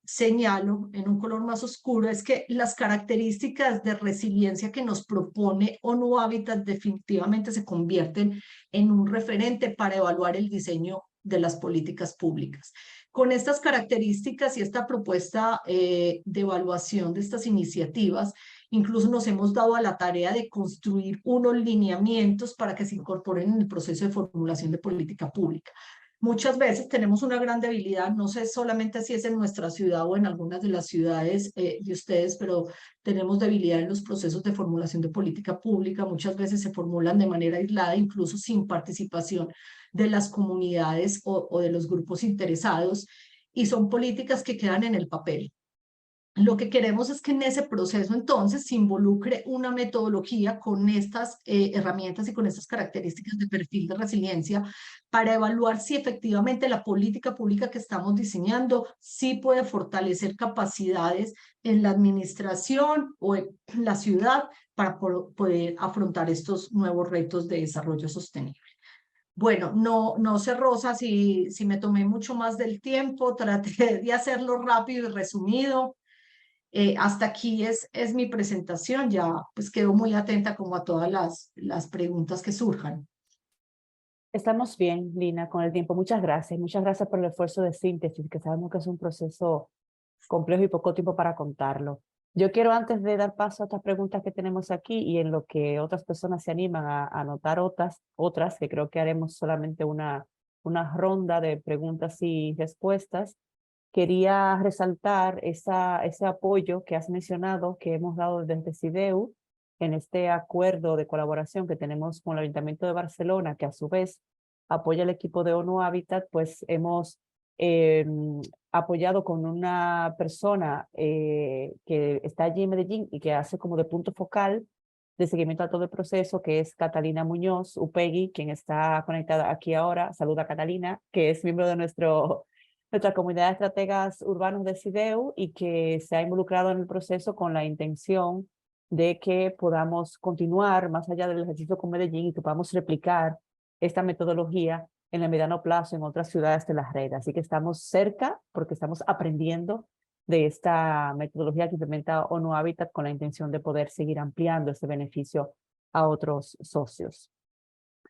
señalo en un color más oscuro es que las características de resiliencia que nos propone ONU Habitat definitivamente se convierten en un referente para evaluar el diseño de las políticas públicas. Con estas características y esta propuesta de evaluación de estas iniciativas, incluso nos hemos dado a la tarea de construir unos lineamientos para que se incorporen en el proceso de formulación de política pública. Muchas veces tenemos una gran debilidad, no sé solamente si es en nuestra ciudad o en algunas de las ciudades de ustedes, pero tenemos debilidad en los procesos de formulación de política pública. Muchas veces se formulan de manera aislada, incluso sin participación de las comunidades o de los grupos interesados, y son políticas que quedan en el papel. Lo que queremos es que en ese proceso entonces se involucre una metodología con estas herramientas y con estas características de perfil de resiliencia para evaluar si efectivamente la política pública que estamos diseñando sí puede fortalecer capacidades en la administración o en la ciudad para poder afrontar estos nuevos retos de desarrollo sostenible. Bueno, no sé, Rosa, si me tomé mucho más del tiempo, traté de hacerlo rápido y resumido. Hasta aquí es mi presentación, ya pues quedo muy atenta como a todas las preguntas que surjan. Estamos bien, Lina, con el tiempo. Muchas gracias. Muchas gracias por el esfuerzo de síntesis, que sabemos que es un proceso complejo y poco tiempo para contarlo. Yo quiero, antes de dar paso a estas preguntas que tenemos aquí y en lo que otras personas se animan a anotar otras, que creo que haremos solamente una ronda de preguntas y respuestas, quería resaltar ese apoyo que has mencionado, que hemos dado desde CIDEU en este acuerdo de colaboración que tenemos con el Ayuntamiento de Barcelona, que a su vez apoya el equipo de ONU Habitat. Pues hemos eh, apoyado con una persona que está allí en Medellín y que hace como de punto focal de seguimiento a todo el proceso, que es Catalina Muñoz Upegui, quien está conectada aquí ahora. Saluda a Catalina, que es miembro de nuestra comunidad de estrategas urbanos de CIDEU y que se ha involucrado en el proceso con la intención de que podamos continuar más allá del ejercicio con Medellín y que podamos replicar esta metodología en el mediano plazo en otras ciudades de la red. Así que estamos cerca porque estamos aprendiendo de esta metodología que implementa ONU Habitat con la intención de poder seguir ampliando este beneficio a otros socios.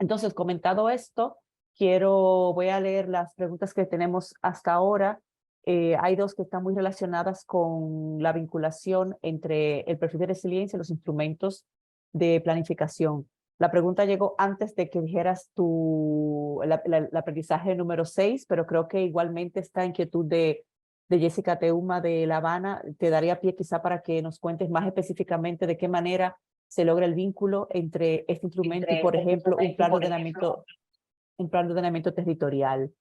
Entonces, comentado esto, voy a leer las preguntas que tenemos hasta ahora. Hay dos que están muy relacionadas con la vinculación entre el perfil de resiliencia y los instrumentos de planificación. La pregunta llegó antes de que dijeras el aprendizaje número 6, pero creo que igualmente esta inquietud de Jessica Teuma de La Habana te daría pie quizá para que nos cuentes más específicamente de qué manera se logra el vínculo entre este instrumento y, por ejemplo, un plan de ordenamiento territorial.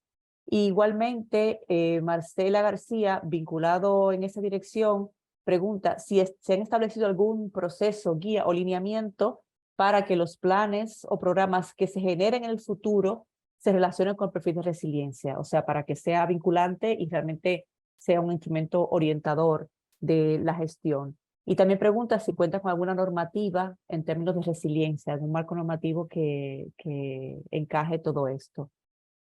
Igualmente, Marcela García, vinculado en esa dirección, pregunta si se han establecido algún proceso, guía o lineamiento para que los planes o programas que se generen en el futuro se relacionen con el perfil de resiliencia, o sea, para que sea vinculante y realmente sea un instrumento orientador de la gestión. Y también pregunta si cuenta con alguna normativa en términos de resiliencia, algún marco normativo que encaje todo esto.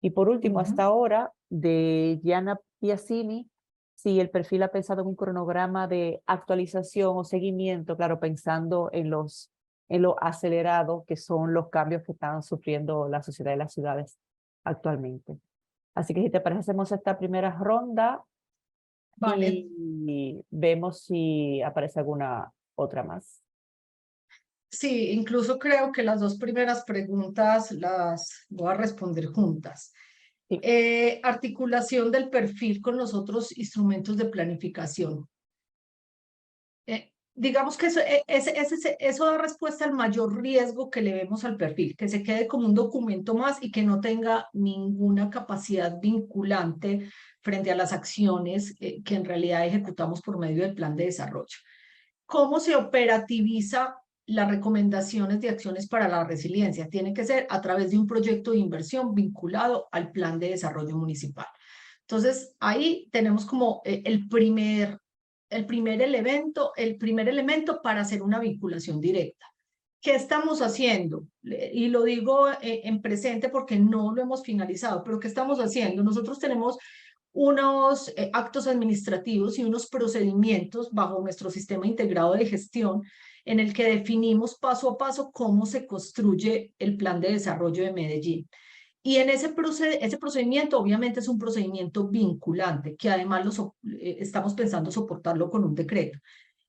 Y por último, hasta ahora, de Gianna Piazzini, si el perfil ha pensado en un cronograma de actualización o seguimiento, claro, pensando en lo acelerado que son los cambios que están sufriendo la sociedad y las ciudades actualmente. Así que si te parece, hacemos esta primera ronda Vale. y vemos si aparece alguna otra más. Sí, incluso creo que las dos primeras preguntas las voy a responder juntas. Sí. Articulación del perfil con los otros instrumentos de planificación. Digamos que eso da respuesta al mayor riesgo que le vemos al perfil, que se quede como un documento más y que no tenga ninguna capacidad vinculante frente a las acciones que en realidad ejecutamos por medio del plan de desarrollo. ¿Cómo se operativiza las recomendaciones de acciones para la resiliencia? Tiene que ser a través de un proyecto de inversión vinculado al plan de desarrollo municipal. Entonces, ahí tenemos como el primer elemento para hacer una vinculación directa. ¿Qué estamos haciendo? Y lo digo en presente porque no lo hemos finalizado, pero ¿qué estamos haciendo? Nosotros tenemos unos actos administrativos y unos procedimientos bajo nuestro sistema integrado de gestión en el que definimos paso a paso cómo se construye el plan de desarrollo de Medellín. Y en ese procedimiento, obviamente, es un procedimiento vinculante, que además estamos pensando soportarlo con un decreto.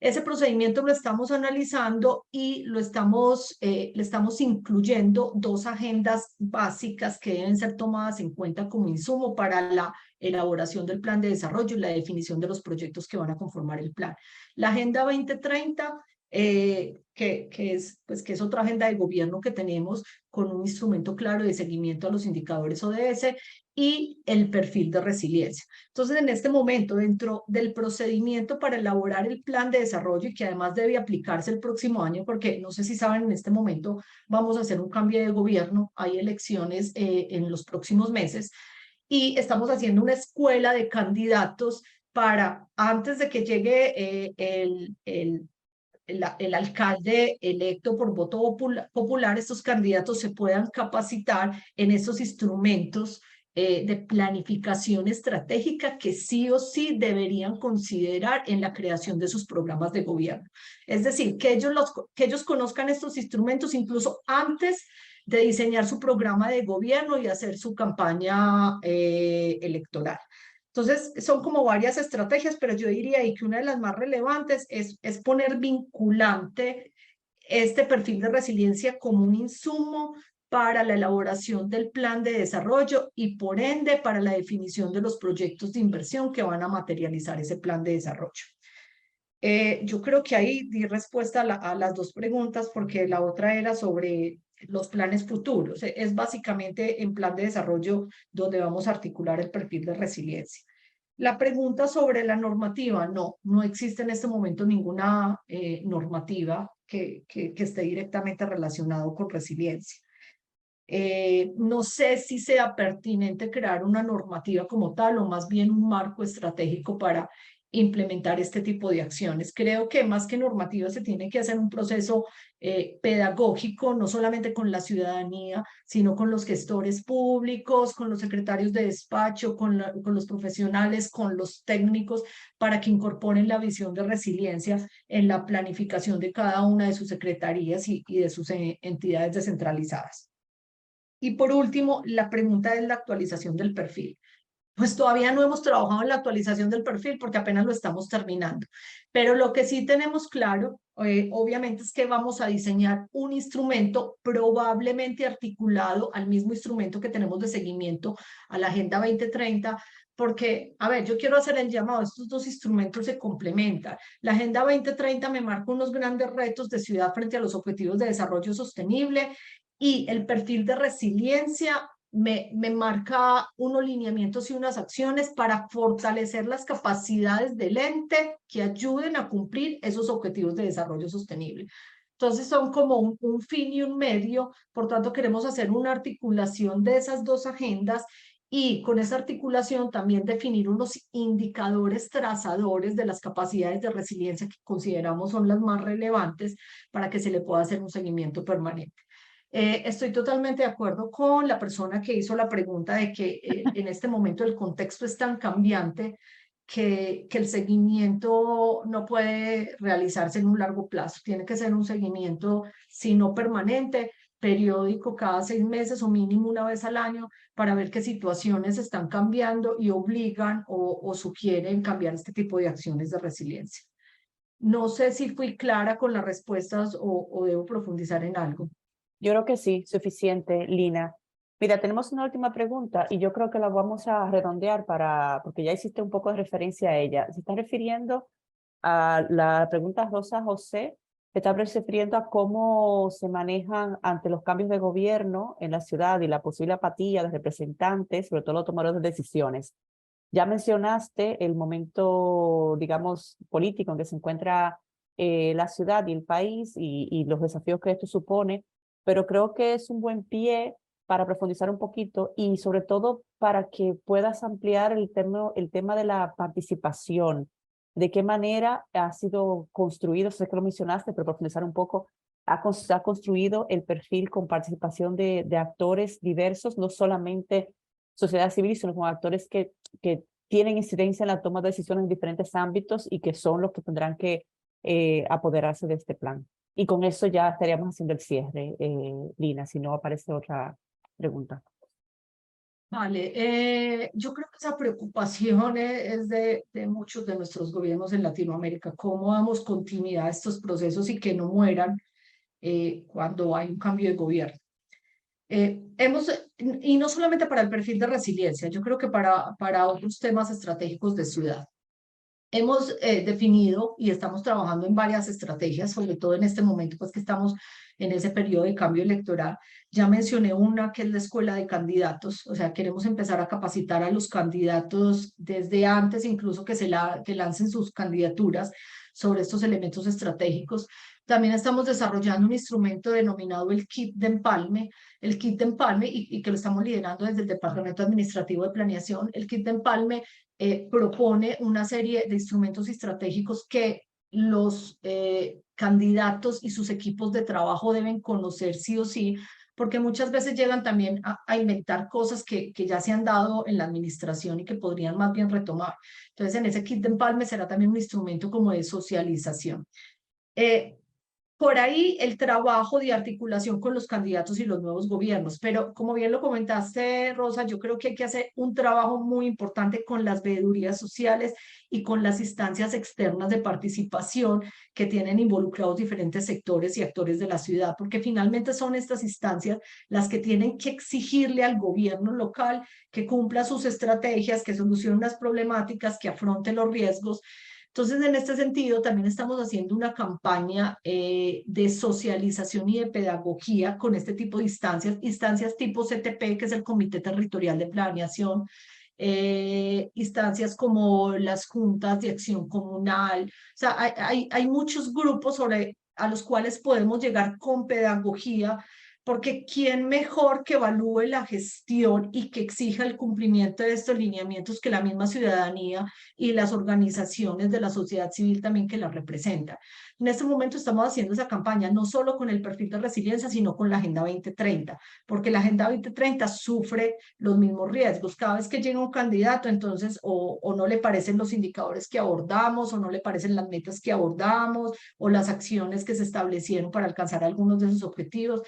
Ese procedimiento lo estamos analizando y le estamos incluyendo dos agendas básicas que deben ser tomadas en cuenta como insumo para la elaboración del plan de desarrollo y la definición de los proyectos que van a conformar el plan. La Agenda 2030, que es otra agenda de gobierno que tenemos con un instrumento claro de seguimiento a los indicadores ODS, y el perfil de resiliencia. Entonces, en este momento, dentro del procedimiento para elaborar el plan de desarrollo, y que además debe aplicarse el próximo año, porque no sé si saben, en este momento vamos a hacer un cambio de gobierno, hay elecciones en los próximos meses, y estamos haciendo una escuela de candidatos para, antes de que llegue el alcalde electo por voto popular, estos candidatos se puedan capacitar en esos instrumentos de planificación estratégica que sí o sí deberían considerar en la creación de sus programas de gobierno. Es decir, que ellos conozcan estos instrumentos incluso antes de diseñar su programa de gobierno y hacer su campaña electoral. Entonces, son como varias estrategias, pero yo diría y que una de las más relevantes es poner vinculante este perfil de resiliencia como un insumo para la elaboración del plan de desarrollo y por ende para la definición de los proyectos de inversión que van a materializar ese plan de desarrollo. Yo creo que ahí di respuesta a las dos preguntas porque la otra era sobre los planes futuros. Es básicamente en plan de desarrollo donde vamos a articular el perfil de resiliencia. La pregunta sobre la normativa, no existe en este momento ninguna normativa que esté directamente relacionado con resiliencia. No sé si sea pertinente crear una normativa como tal o más bien un marco estratégico para implementar este tipo de acciones. Creo que más que normativa se tiene que hacer un proceso pedagógico, no solamente con la ciudadanía, sino con los gestores públicos, con los secretarios de despacho, con los profesionales, con los técnicos, para que incorporen la visión de resiliencia en la planificación de cada una de sus secretarías y de sus entidades descentralizadas. Y por último, la pregunta es la actualización del perfil. Pues todavía no hemos trabajado en la actualización del perfil porque apenas lo estamos terminando. Pero lo que sí tenemos claro, obviamente, es que vamos a diseñar un instrumento probablemente articulado al mismo instrumento que tenemos de seguimiento a la Agenda 2030, porque, a ver, yo quiero hacer el llamado, estos dos instrumentos se complementan. La Agenda 2030 me marca unos grandes retos de ciudad frente a los objetivos de desarrollo sostenible y el perfil de resiliencia me marca unos lineamientos y unas acciones para fortalecer las capacidades del ente que ayuden a cumplir esos objetivos de desarrollo sostenible. Entonces son como un fin y un medio, por tanto queremos hacer una articulación de esas dos agendas y con esa articulación también definir unos indicadores trazadores de las capacidades de resiliencia que consideramos son las más relevantes para que se le pueda hacer un seguimiento permanente. Estoy totalmente de acuerdo con la persona que hizo la pregunta de que en este momento el contexto es tan cambiante que el seguimiento no puede realizarse en un largo plazo. Tiene que ser un seguimiento, si no permanente, periódico, cada 6 meses o mínimo una vez al año, para ver qué situaciones están cambiando y obligan o sugieren cambiar este tipo de acciones de resiliencia. No sé si fui clara con las respuestas o debo profundizar en algo. Yo creo que sí, suficiente, Lina. Mira, tenemos una última pregunta y yo creo que la vamos a redondear porque ya hiciste un poco de referencia a ella. Se está refiriendo a la pregunta Rosa José, se está refiriendo a cómo se manejan ante los cambios de gobierno en la ciudad y la posible apatía de representantes, sobre todo los tomadores de decisiones. Ya mencionaste el momento, digamos, político en que se encuentra la ciudad y el país y los desafíos que esto supone, pero creo que es un buen pie para profundizar un poquito y sobre todo para que puedas ampliar el tema de la participación, de qué manera ha sido construido, sé que lo mencionaste, pero profundizar un poco, ha construido el perfil con participación de actores diversos, no solamente sociedad civil, sino con actores que tienen incidencia en la toma de decisiones en diferentes ámbitos y que son los que tendrán que apoderarse de este plan. Y con eso ya estaríamos haciendo el cierre, Lina, si no aparece otra pregunta. Vale, yo creo que esa preocupación es de muchos de nuestros gobiernos en Latinoamérica, cómo damos continuidad a estos procesos y que no mueran cuando hay un cambio de gobierno. Y no solamente para el perfil de resiliencia, yo creo que para otros temas estratégicos de ciudad. hemos definido y estamos trabajando en varias estrategias, sobre todo en este momento, pues que estamos en ese periodo de cambio electoral. Ya mencioné una que es la escuela de candidatos, o sea, queremos empezar a capacitar a los candidatos desde antes, incluso que lancen sus candidaturas sobre estos elementos estratégicos. También estamos desarrollando un instrumento denominado el Kit de Empalme, y que lo estamos liderando desde el Departamento Administrativo de Planeación. El Kit de Empalme propone una serie de instrumentos estratégicos que los candidatos y sus equipos de trabajo deben conocer sí o sí, porque muchas veces llegan también a inventar cosas que ya se han dado en la administración y que podrían más bien retomar. Entonces, en ese kit de empalme será también un instrumento como de socialización. Eh, por ahí el trabajo de articulación con los candidatos y los nuevos gobiernos, pero como bien lo comentaste, Rosa, yo creo que hay que hacer un trabajo muy importante con las veedurías sociales y con las instancias externas de participación que tienen involucrados diferentes sectores y actores de la ciudad, porque finalmente son estas instancias las que tienen que exigirle al gobierno local que cumpla sus estrategias, que solucione las problemáticas, que afronte los riesgos. Entonces, en este sentido, también estamos haciendo una campaña de socialización y de pedagogía con este tipo de instancias tipo CTP, que es el Comité Territorial de Planeación, instancias como las juntas de acción comunal. O sea, hay muchos grupos a los cuales podemos llegar con pedagogía, porque ¿quién mejor que evalúe la gestión y que exija el cumplimiento de estos lineamientos que la misma ciudadanía y las organizaciones de la sociedad civil también que la representan? En este momento estamos haciendo esa campaña no solo con el perfil de resiliencia, sino con la Agenda 2030, porque la Agenda 2030 sufre los mismos riesgos. Cada vez que llega un candidato, entonces o no le parecen los indicadores que abordamos, o no le parecen las metas que abordamos, o las acciones que se establecieron para alcanzar algunos de esos objetivos.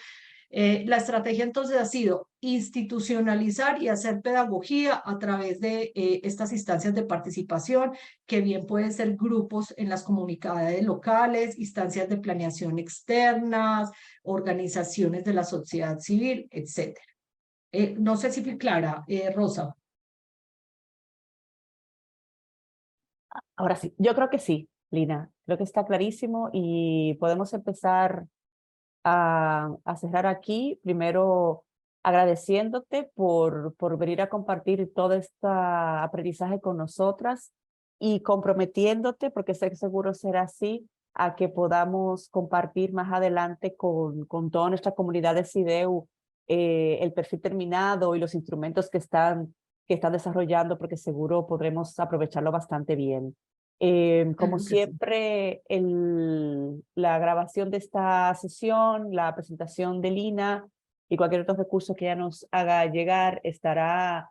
La estrategia entonces ha sido institucionalizar y hacer pedagogía a través de estas instancias de participación, que bien pueden ser grupos en las comunidades locales, instancias de planeación externas, organizaciones de la sociedad civil, etc. No sé si fui clara, Rosa. Ahora sí, yo creo que sí, Lina. Creo que está clarísimo y podemos empezar a cerrar aquí. Primero, agradeciéndote por venir a compartir todo este aprendizaje con nosotras y comprometiéndote, porque sé que seguro será así, a que podamos compartir más adelante con toda nuestra comunidad de CIDEU el perfil terminado y los instrumentos que están desarrollando, porque seguro podremos aprovecharlo bastante bien. Como Claro que sí. siempre, la grabación de esta sesión, la presentación de Lina y cualquier otro recurso que ella nos haga llegar estará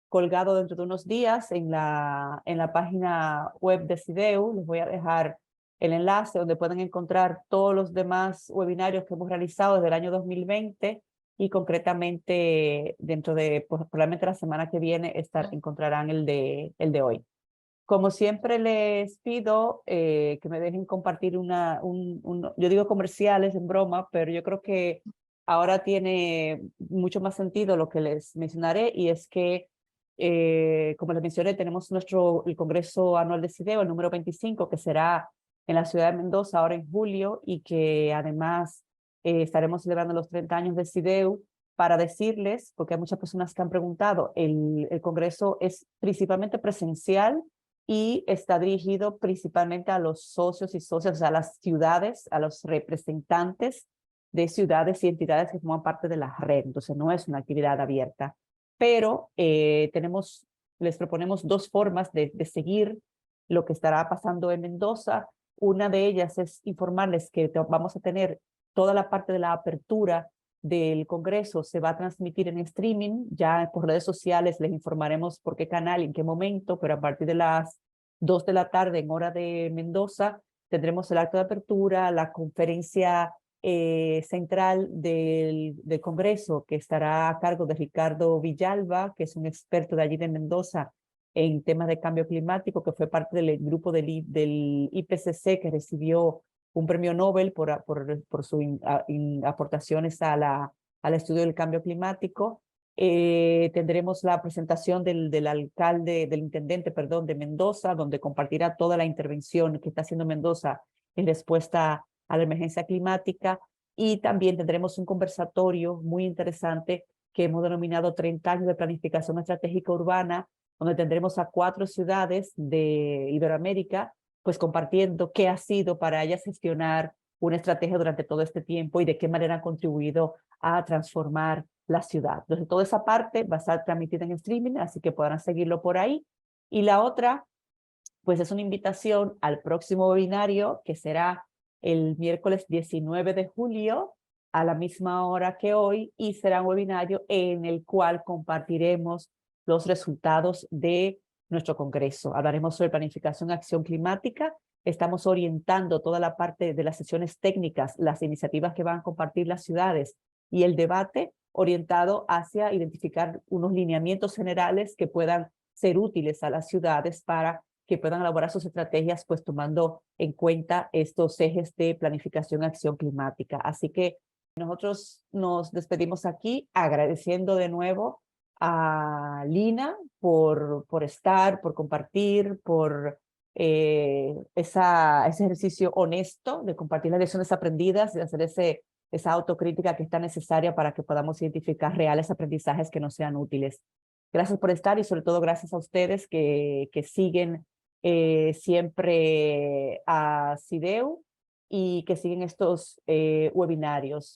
colgado dentro de unos días en la página web de CIDEU. Les voy a dejar el enlace donde pueden encontrar todos los demás webinarios que hemos realizado desde el año 2020 y concretamente dentro de, pues, probablemente la semana que viene encontrarán el de hoy. Como siempre les pido que me dejen compartir yo digo comerciales en broma, pero yo creo que ahora tiene mucho más sentido lo que les mencionaré y es que, como les mencioné, tenemos el Congreso Anual de CIDEO, el número 25, que será en la ciudad de Mendoza ahora en julio y que además estaremos celebrando los 30 años de CIDEO para decirles, porque hay muchas personas que han preguntado, el Congreso es principalmente presencial y está dirigido principalmente a los socios y socias, a las ciudades, a los representantes de ciudades y entidades que forman parte de la red. Entonces no es una actividad abierta, pero les proponemos dos formas de seguir lo que estará pasando en Mendoza. Una de ellas es informarles que vamos a tener toda la parte de la apertura del Congreso se va a transmitir en streaming, ya por redes sociales les informaremos por qué canal y en qué momento, pero a partir de las 2 de la tarde en hora de Mendoza tendremos el acto de apertura, la conferencia central del Congreso, que estará a cargo de Ricardo Villalba, que es un experto de allí de Mendoza en temas de cambio climático, que fue parte del grupo del IPCC que recibió un premio Nobel por sus aportaciones al estudio del cambio climático. Tendremos la presentación del alcalde, del intendente, perdón, de Mendoza, donde compartirá toda la intervención que está haciendo Mendoza en respuesta a la emergencia climática. Y también tendremos un conversatorio muy interesante que hemos denominado 30 años de planificación estratégica urbana, donde tendremos a 4 ciudades de Iberoamérica, pues compartiendo qué ha sido para ellas gestionar una estrategia durante todo este tiempo y de qué manera han contribuido a transformar la ciudad. Entonces, toda esa parte va a estar transmitida en streaming, así que podrán seguirlo por ahí. Y la otra, pues es una invitación al próximo webinario, que será el miércoles 19 de julio, a la misma hora que hoy, y será un webinario en el cual compartiremos los resultados de nuestro congreso. Hablaremos sobre planificación y acción climática. Estamos orientando toda la parte de las sesiones técnicas, las iniciativas que van a compartir las ciudades y el debate orientado hacia identificar unos lineamientos generales que puedan ser útiles a las ciudades para que puedan elaborar sus estrategias, pues tomando en cuenta estos ejes de planificación y acción climática. Así que nosotros nos despedimos aquí agradeciendo de nuevo a Lina por estar, por compartir, por ese ejercicio honesto de compartir las lecciones aprendidas, de hacer esa autocrítica que está necesaria para que podamos identificar reales aprendizajes que nos sean útiles. Gracias por estar y sobre todo gracias a ustedes que siguen siempre a CIDEU y que siguen estos webinarios.